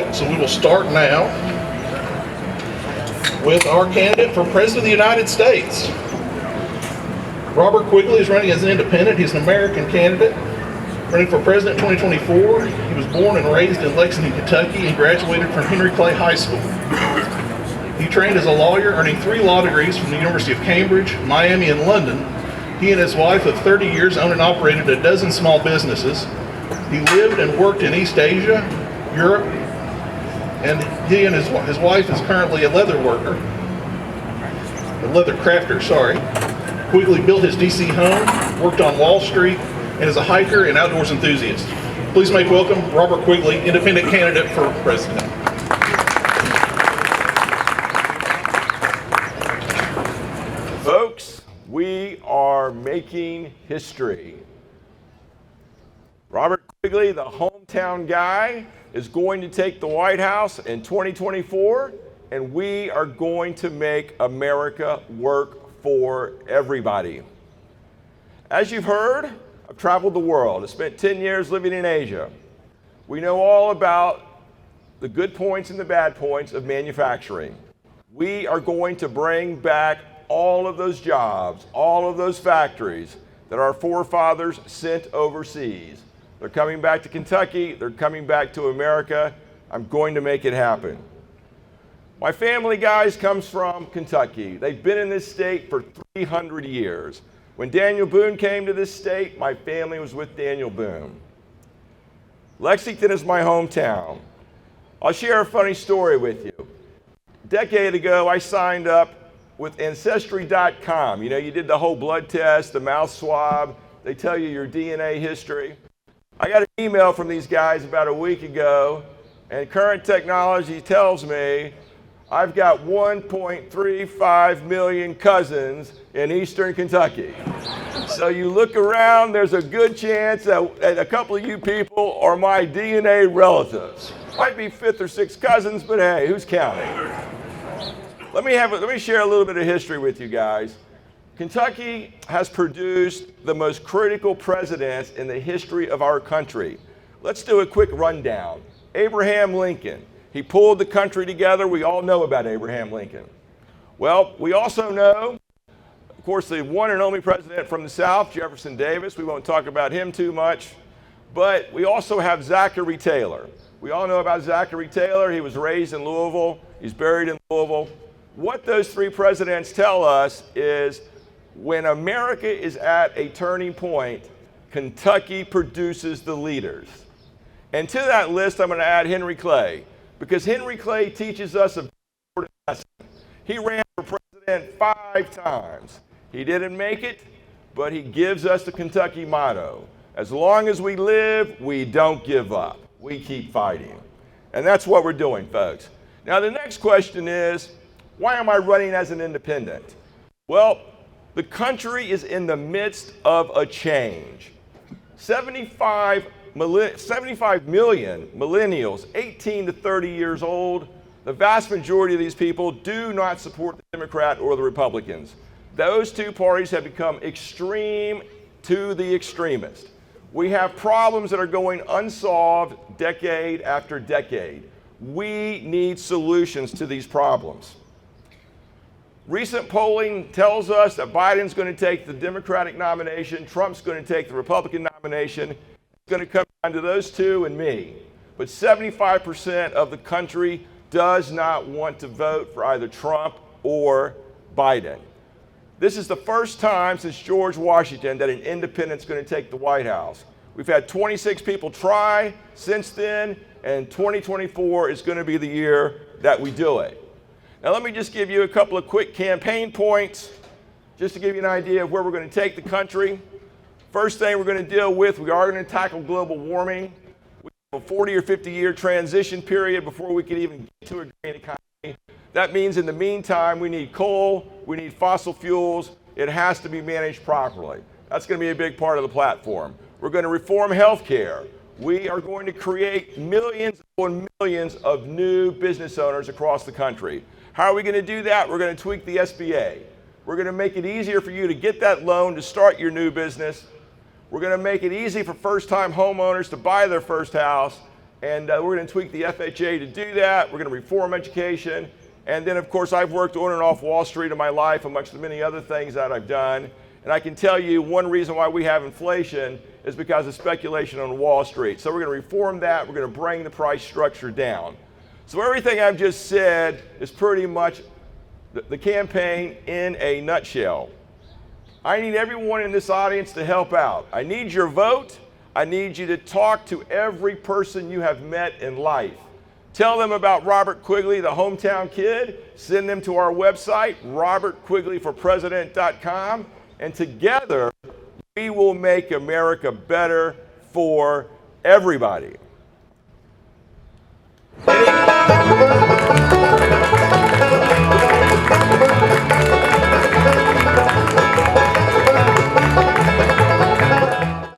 right, so we will start now with our candidate for President of the United States. Robert Quigley is running as an independent. He's an American candidate running for President in 2024. He was born and raised in Lexington, Kentucky, and graduated from Henry Clay High School. He trained as a lawyer, earning 3 law degrees from the University of Cambridge, Miami, and London. He and his wife of 30 years owned and operated a dozen small businesses. He lived and worked in East Asia, Europe, and he and his wife is currently a leather worker, a leather crafter, sorry. Quigley built his DC home, worked on Wall Street, and is a hiker and outdoors enthusiast. Please make welcome Robert Quigley, independent candidate for president. Folks, we are making history. Robert Quigley, the hometown guy, is going to take the White House in 2024, and we are going to make America work for everybody. As you've heard, I've traveled the world. I spent 10 years living in Asia. We know all about the good points and the bad points of manufacturing. We are going to bring back all of those jobs, all of those factories that our forefathers sent overseas. They're coming back to Kentucky. They're coming back to America. I'm going to make it happen. My family, guys, comes from Kentucky. They've been in this state for 300 years. When Daniel Boone came to this state, my family was with Daniel Boone. Lexington is my hometown. I'll share a funny story with you. A decade ago, I signed up with Ancestry.com. You know, you did the whole blood test, the mouth swab. They tell you your DNA history. I got an email from these guys about a week ago, and current technology tells me I've got 1.35 million cousins in eastern Kentucky. So you look around, there's a good chance that a couple of you people are my DNA relatives. Might be 5th or 6th cousins, but hey, who's counting? Let me share a little bit of history with you guys. Kentucky has produced the most critical presidents in the history of our country. Let's do a quick rundown. Abraham Lincoln. He pulled the country together. We all know about Abraham Lincoln. Well, we also know, of course, the one and only president from the South, Jefferson Davis. We won't talk about him too much. But we also have Zachary Taylor. We all know about Zachary Taylor. He was raised in Louisville. He's buried in Louisville. What those 3 presidents tell us is when America is at a turning point, Kentucky produces the leaders. And to that list, I'm going to add Henry Clay, because Henry Clay teaches us a important lesson. He ran for president 5 times. He didn't make it, but he gives us the Kentucky motto. As long as we live, we don't give up. We keep fighting. And that's what we're doing, folks. Now, the next question is, why am I running as an independent? Well, the country is in the midst of a change. 75 million millennials, 18 to 30 years old, the vast majority of these people do not support the Democrat or the Republicans. Those 2 parties have become extreme to the extremist. We have problems that are going unsolved decade after decade. We need solutions to these problems. Recent polling tells us that Biden's going to take the Democratic nomination, Trump's going to take the Republican nomination. It's going to come down to those 2 and me. But 75% of the country does not want to vote for either Trump or Biden. This is the first time since George Washington that an independent's going to take the White House. We've had 26 people try since then, and 2024 is going to be the year that we do it. Now, let me just give you a couple of quick campaign points, just to give you an idea of where we're going to take the country. First thing we're going to deal with, we are going to tackle global warming. We have a 40 or 50 year transition period before we can even get to a green economy. That means in the meantime, we need coal, we need fossil fuels. It has to be managed properly. That's going to be a big part of the platform. We're going to reform healthcare. We are going to create millions and millions of new business owners across the country. How are we going to do that? We're going to tweak the SBA. We're going to make it easier for you to get that loan to start your new business. We're going to make it easy for first-time homeowners to buy their first house. And we're going to tweak the FHA to do that. We're going to reform education. And then, of course, I've worked on and off Wall Street in my life, amongst the many other things that I've done. And I can tell you one reason why we have inflation is because of speculation on Wall Street. So we're going to reform that. We're going to bring the price structure down. So everything I've just said is pretty much the campaign in a nutshell. I need everyone in this audience to help out. I need your vote. I need you to talk to every person you have met in life. Tell them about Robert Quigley, the hometown kid. Send them to our website, robertquigleyforpresident.com. And together, we will make America better for everybody.